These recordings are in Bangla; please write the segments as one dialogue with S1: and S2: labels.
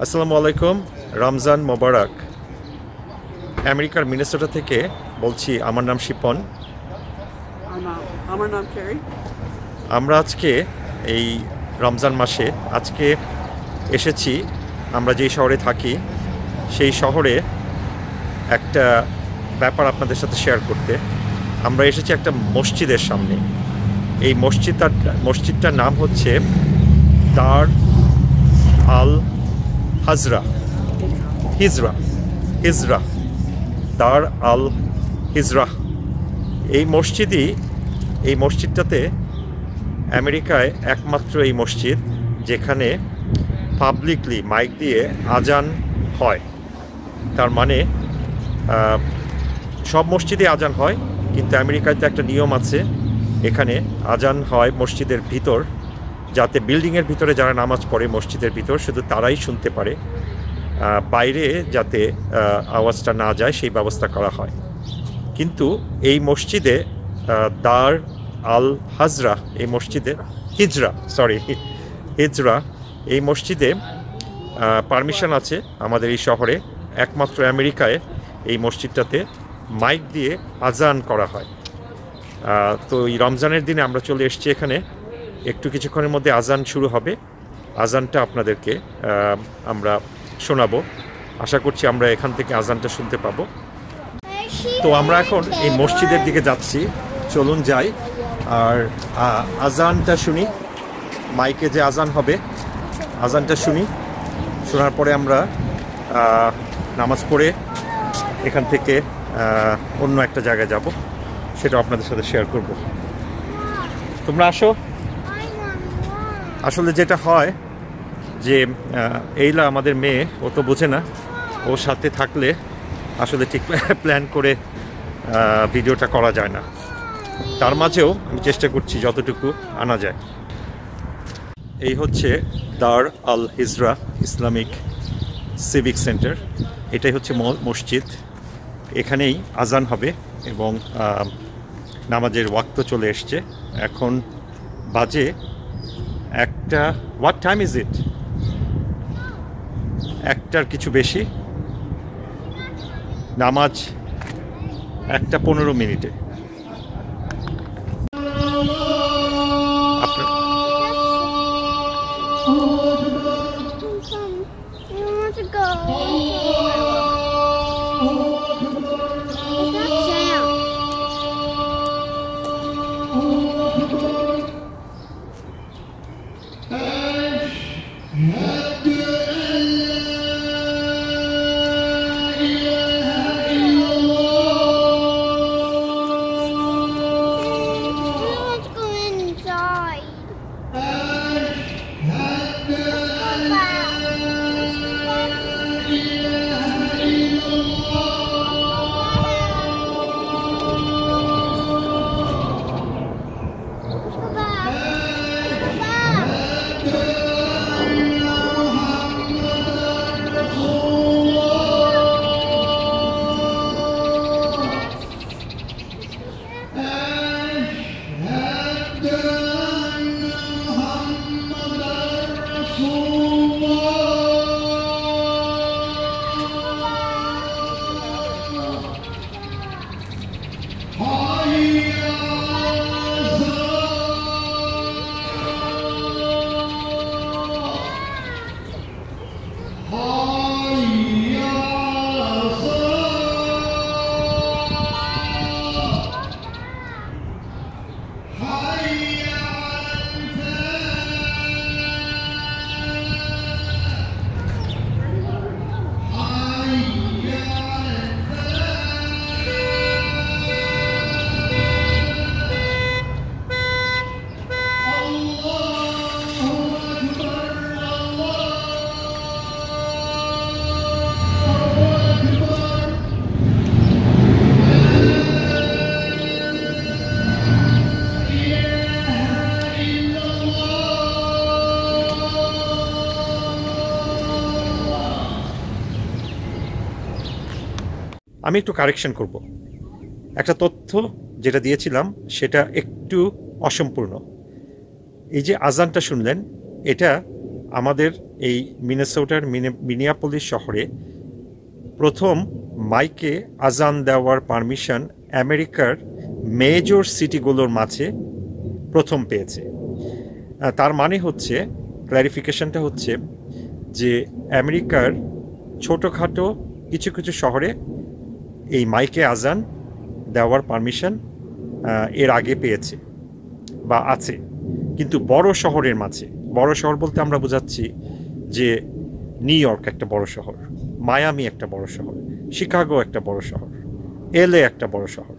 S1: আসসালামু আলাইকুম, রমজান মোবারক। আমেরিকার মিনেসোটা থেকে বলছি। আমার নাম শিপন।
S2: আমার নাম ক্যারি।
S1: আমরা আজকে এই রমজান মাসে আজকে এসেছি আমরা যেই শহরে থাকি সেই শহরে একটা ব্যাপার আপনাদের সাথে শেয়ার করতে। আমরা এসেছি একটা মসজিদের সামনে। এই মসজিদটার নাম হচ্ছে দার আল হিজরা দার আল হিজরা। এই মসজিদটাতে আমেরিকায় একমাত্র এই মসজিদ যেখানে পাবলিকলি মাইক দিয়ে আজান হয়। তার মানে সব মসজিদে আজান হয়, কিন্তু আমেরিকায় তো একটা নিয়ম আছে, এখানে আজান হয় মসজিদের ভিতর, যাতে বিল্ডিংয়ের ভিতরে যারা নামাজ পড়ে মসজিদের ভিতর শুধু তারাই শুনতে পারে, বাইরে যাতে আওয়াজটা না যায় সেই ব্যবস্থা করা হয়। কিন্তু এই মসজিদে দার আল হাজরা, এই মসজিদে হিজরা এই মসজিদে পারমিশন আছে আমাদের এই শহরে। একমাত্র আমেরিকায় এই মসজিদটাতে মাইক দিয়ে আজান করা হয়। তো এই রমজানের দিনে আমরা চলে এসেছি এখানে। কিছুক্ষণের মধ্যে আজান শুরু হবে। আজানটা আপনাদেরকে আমরা শোনাবো। আশা করছি আমরা এখান থেকে আজানটা শুনতে পাবো। তো আমরা এখন এই মসজিদের দিকে যাচ্ছি, চলুন যাই আর আজানটা শুনি। মাইকে যে আজান হবে আজানটা শুনি, শোনার পরে আমরা নামাজ পড়ে এখান থেকে অন্য একটা জায়গায় যাব, সেটা আপনাদের সাথে শেয়ার করব। তোমরা আসো। আসলে যেটা হয় যে এইলা আমাদের মেয়ে, ও তো বোঝে না, ওর সাথে থাকলে আসলে ঠিক প্ল্যান করে ভিডিওটা করা যায় না। তার মাঝেও আমি চেষ্টা করছি যতটুকু আনা যায়। এই হচ্ছে দার আল হিজরা ইসলামিক সিভিক সেন্টার। এটাই হচ্ছে মসজিদ। এখানেই আজান হবে এবং নামাজের ওয়াক্ত চলে এসছে। এখন বাজে একটা, হোয়াট টাইম ইজ ইট, একটার কিছু বেশি। নামাজ 1:15। আমি একটু কারেকশন করব। একটা তথ্য যেটা দিয়েছিলাম সেটা একটু অসম্পূর্ণ। এই যে আজানটা শুনলেন, এটা আমাদের এই মিনেসোটার মিনিয়াপলিস শহরে প্রথম মাইকে আজান দেওয়ার পারমিশন আমেরিকার মেজর সিটিগুলোর মাঝে প্রথম পেয়েছে। তার মানে হচ্ছে, ক্ল্যারিফিকেশনটা হচ্ছে যে আমেরিকার ছোটোখাটো কিছু কিছু শহরে এই মাইকে আজান দেওয়ার পারমিশন এর আগে পেয়েছে বা আছে, কিন্তু বড় শহরের মাঝে, বড় শহর বলতে আমরা বোঝাচ্ছি যে নিউ ইয়র্ক একটা বড় শহর, মায়ামি একটা বড় শহর, শিকাগো একটা বড় শহর, এলএ একটা বড় শহর।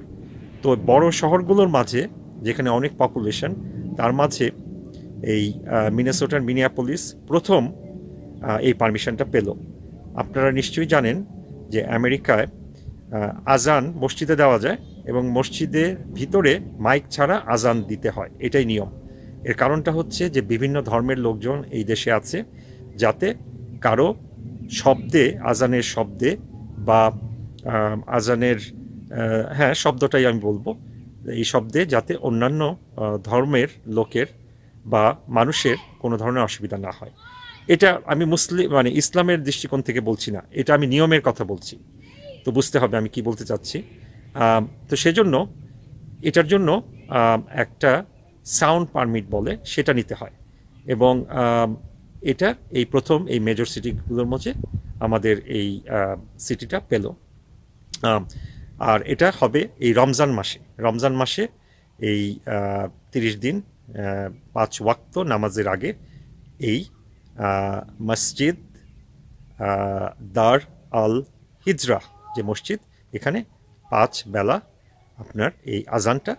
S1: তো বড় শহরগুলোর মাঝে যেখানে অনেক পপুলেশন, তার মাঝে এই মিনেসোটার মিনিয়াপলিস প্রথম এই পারমিশনটা পেল। আপনারা নিশ্চয়ই জানেন যে আমেরিকায় আজান মসজিদে দেওয়া যায় এবং মসজিদের ভিতরে মাইক ছাড়া আজান দিতে হয়, এটাই নিয়ম। এর কারণটা হচ্ছে যে বিভিন্ন ধর্মের লোকজন এই দেশে আছে, যাতে কারো শব্দে, আজানের শব্দে বা আজানের শব্দটাই আমি বলবো, এই শব্দে যাতে অন্যান্য ধর্মের লোকের বা মানুষের কোনো ধরনের অসুবিধা না হয়। এটা আমি ইসলামের দৃষ্টিকোণ থেকে বলছি না, এটা আমি নিয়মের কথা বলছি। তো বুঝতে হবে আমি কি বলতে চাচ্ছি। তো সেজন্য এটার জন্য একটা সাউন্ড পারমিট বলে, সেটা নিতে হয়। এবং এটা এই প্রথম এই মেজর সিটিগুলোর মধ্যে আমাদের এই সিটিটা পেল। আর এটা হবে এই রমজান মাসে এই 30 দিন 5 ওয়াক্ত নামাজের আগে এই মসজিদ দার আল হিজরা যে মসজিদ, এখানে 5 বেলা আপনার এই আজানটা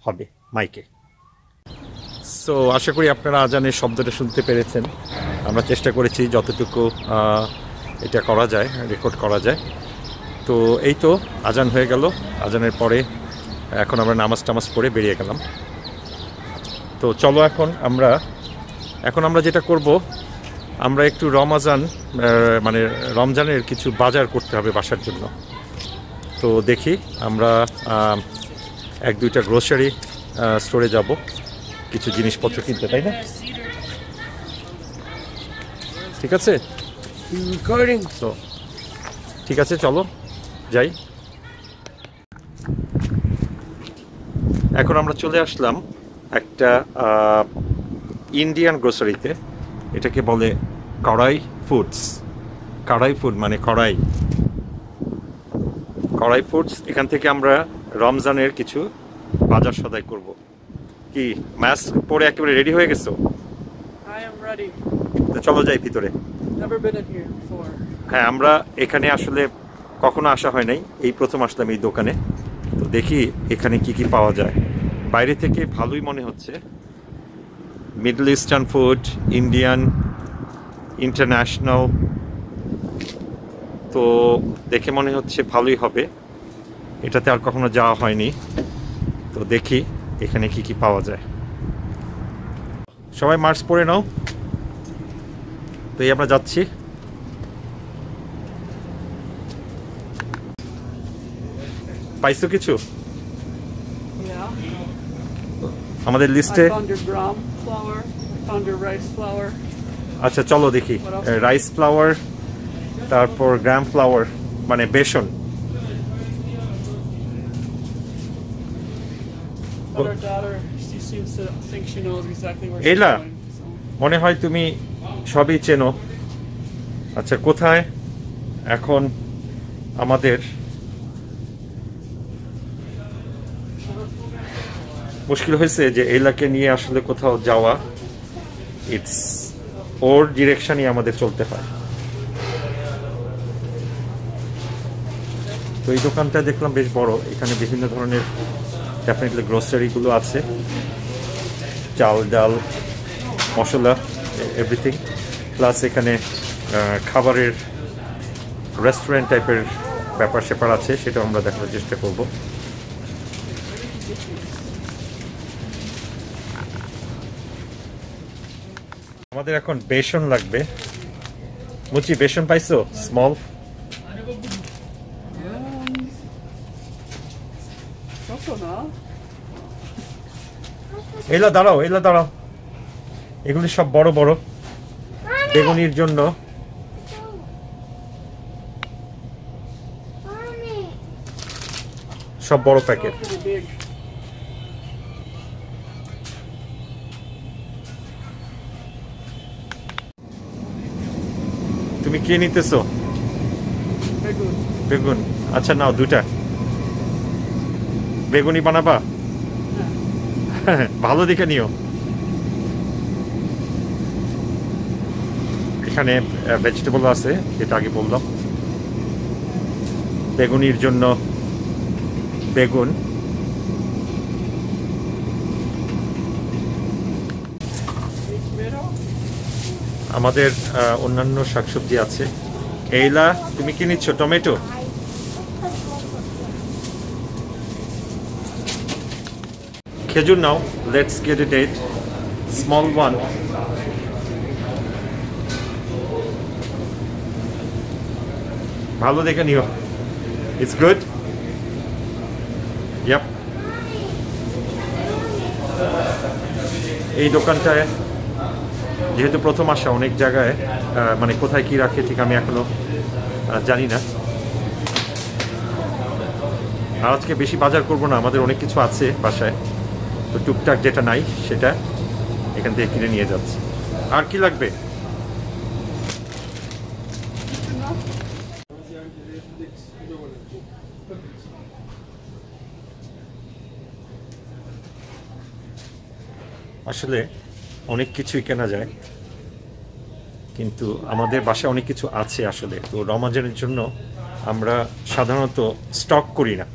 S1: হবে মাইকে। সো আশা করি আপনারা আজানের শব্দটা শুনতে পেরেছেন। আমরা চেষ্টা করেছি যতটুকু এটা করা যায়, রেকর্ড করা যায়। তো এই তো আজান হয়ে গেল। আজানের পরে এখন আমরা নামাজ টামাজ পড়ে বেরিয়ে গেলাম। তো চলো এখন আমরা যেটা করব, আমরা একটু রমজানের কিছু বাজার করতে হবে বাসার জন্য। তো দেখি আমরা 1-2টা গ্রোসারি স্টোরে যাব কিছু জিনিসপত্র কিনতে, তাই না? ঠিক আছে, তো ঠিক আছে, চলো যাই। এখন আমরা চলে আসলাম একটা ইন্ডিয়ান গ্রোসারিতে। এটাকে বলে কড়াই ফুড, মানে কড়াই ফুডস। এখান থেকে আমরা রমজানের কিছু বাজার সদাই করব। কি মাস্ক পরে একেবারে রেডি হয়ে গেছো? তো চলো যাই ভিতরে। হ্যাঁ, আমরা এখানে আসলে কখনো আসা হয় নাই, এই প্রথম আসলাম এই দোকানে। তো দেখি এখানে কি কি পাওয়া যায়। বাইরে থেকে ভালোই মনে হচ্ছে, middle eastern food, Indian, international. তো দেখে মনে হচ্ছে ভালোই হবে। এটাতে আর কখনো যাওয়া হয়নি, তো দেখি এখানে কি কি পাওয়া যায়। সবাই মাস্ক পরে নাও। তো এই আমরা যাচ্ছি। পাইছো কিছু আমাদের লিস্টে? আচ্ছা চলো দেখি। রাইস ফ্লাওয়ার, তারপর গ্রাম ফ্লাওয়ার মানে বেসন। এলা মনে হয় তুমি সবই চেনো। আচ্ছা কোথায় এখন আমাদের মুশকিল হয়েছে যে এলাকে নিয়ে আসলে কোথাও যাওয়া, ইটস ওর ডিরেকশনই আমাদের চলতে হয়। তো এই দোকানটা দেখলাম বেশ বড়, এখানে বিভিন্ন ধরনের ডেফিনেটলি গ্রোসারিগুলো আছে, চাল ডাল মশলা এভরিথিং, প্লাস এখানে খাবারের রেস্টুরেন্ট টাইপের ব্যাপার স্যাপার আছে, সেটা আমরা দেখার চেষ্টা করব। আমাদের এখন বেসন লাগবে। মুচি বেসন পাইছো? স্মল এলা দাঁড়াও, এগুলি সব বড় বড়। বেগুনির জন্য সব বড় প্যাকেট। তুমি কি নিতেছো? বেগুন। আচ্ছা নাও, দুটা বেগুনি বানাবা? ভালো দেখে নিও। এখানে ভেজিটেবল আছে, যেটা আগে বললাম। বেগুনির জন্য বেগুন, আমাদের অন্যান্য শাকসবজি আছে। এইলা তুমি কি নিচ্ছ? টমেটো। খেজুর নাও। Let's get a date, small one. ভালো দেখে নিও। It's good. ইয়াপ। এই দোকানটায় যেহেতু প্রথম আসা, অনেক জায়গায় মানে কোথায় কি রাখে ঠিক আমি এখনো জানি না। আর আজকে বেশি বাজার করব না, আমাদের অনেক কিছু আছে বাসায়, তো টুকটাক যেটা নাই সেটা এখান থেকে কিনে নিয়ে যাচ্ছি। আর কি লাগবে? আসলে অনেক কিছুই কেনা যায়, কিন্তু আমাদের বাসায় অনেক কিছু আছে আসলে। তো রমজানের জন্য আমরা সাধারণত স্টক করি না,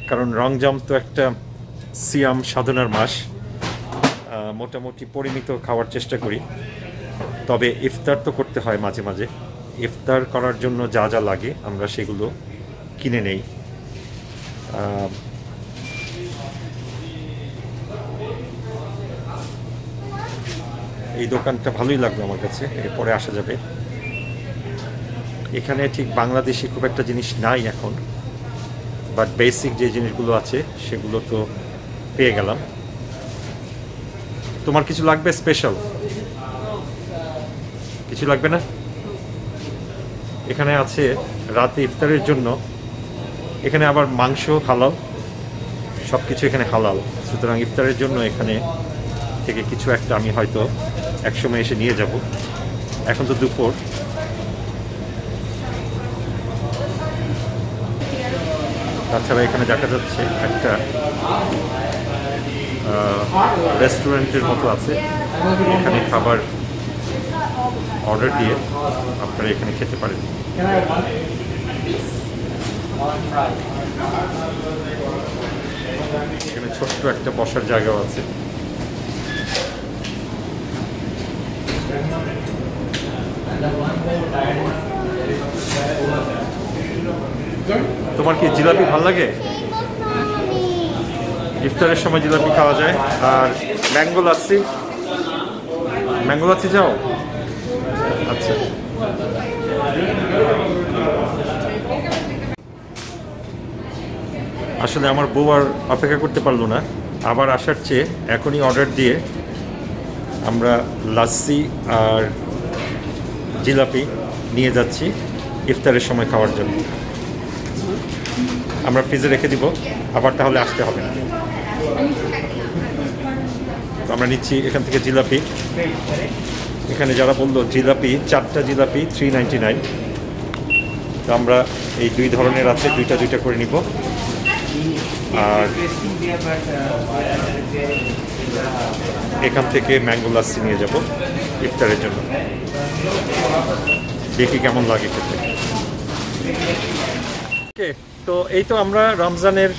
S1: কারণ রমজান তো একটা সিয়াম সাধনার মাস। মোটামুটি পরিমিত খাওয়ার চেষ্টা করি, তবে ইফতার তো করতে হয় মাঝে মাঝে। ইফতার করার জন্য যা যা লাগে আমরা সেগুলো কিনে নেই। এই দোকানটা ভালোই লাগলো আমার কাছে, এরপরে আসা যাবে। এখানে ঠিক বাংলাদেশি খুব একটা জিনিস নাই এখন, বাট বেসিক যে জিনিসগুলো আছে সেগুলো তো পেয়ে গেলাম। তোমার কিছু লাগবে স্পেশাল? কিছু লাগবে না? এখানে আছে রাতে ইফতারের জন্য, এখানে আবার মাংস হালাল, সব কিছু এখানে হালাল। সুতরাং ইফতারের জন্য এখানে থেকে কিছু একটা আমি হয়তো একসময় এসে নিয়ে যাব। এখন তো দুপুর। তাছাড়া এখানে দেখা যাচ্ছে একটা রেস্টুরেন্টের মতো আছে, এখানে খাবার অর্ডার দিয়ে আপনারা এখানে খেতে পারেন। এখানে ছোট্ট একটা বসার জায়গাও আছে। তোমার কি জিলাপি ভালো লাগে? ইফতারের সময় জিলাপি খাওয়া যায়। আর ম্যাঙ্গো লাচ্ছি, ম্যাঙ্গো লাচ্ছি যাও। আচ্ছা, আসলে আমার বউ আর অপেক্ষা করতে পারলো না, আবার আসার চেয়ে এখনই অর্ডার দিয়ে আমরা লাচ্ছি আর জিলাপি নিয়ে যাচ্ছি ইফতারের সময় খাওয়ার জন্য। আমরা ফ্রিজে রেখে দিব, আবার তাহলে আসতে হবে না। আমরা নিচ্ছি এখান থেকে জিলাপি। এখানে যারা বললো জিলাপি, 4টা জিলাপি 399। তো আমরা এই 2 ধরনের আছে, দুইটা দুইটা করে নিব। আর এখান থেকে ম্যাঙ্গো লাচ্ছি নিয়ে যাব ইফতারের জন্য। দেখি কেমন লাগে খেতে। ওকে, তো এই তো আমরা রমজানের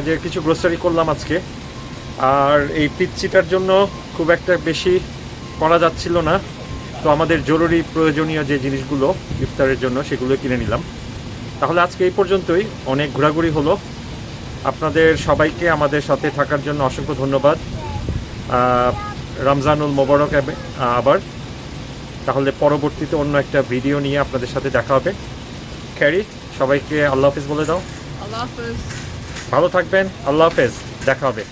S1: যে কিছু গ্রোসারি করলাম আজকে। আর এই পিচ্চিটার জন্য খুব একটা বেশি করা যাচ্ছিল না, তো আমাদের জরুরি প্রয়োজনীয় যে জিনিসগুলো ইফতারের জন্য সেগুলো কিনে নিলাম। তাহলে আজকে এই পর্যন্তই, অনেক ঘোরাঘুরি হলো। আপনাদের সবাইকে আমাদের সাথে থাকার জন্য অসংখ্য ধন্যবাদ। রমজানুল মোবারক আবার। তাহলে পরবর্তীতে অন্য একটা ভিডিও নিয়ে আপনাদের সাথে দেখা হবে। ক্যারি, সবাইকে আল্লাহ হাফেজ বলে দাও।
S2: আল্লাহ হাফেজ।
S1: ভালো থাকবেন। আল্লাহ হাফেজ, দেখা হবে।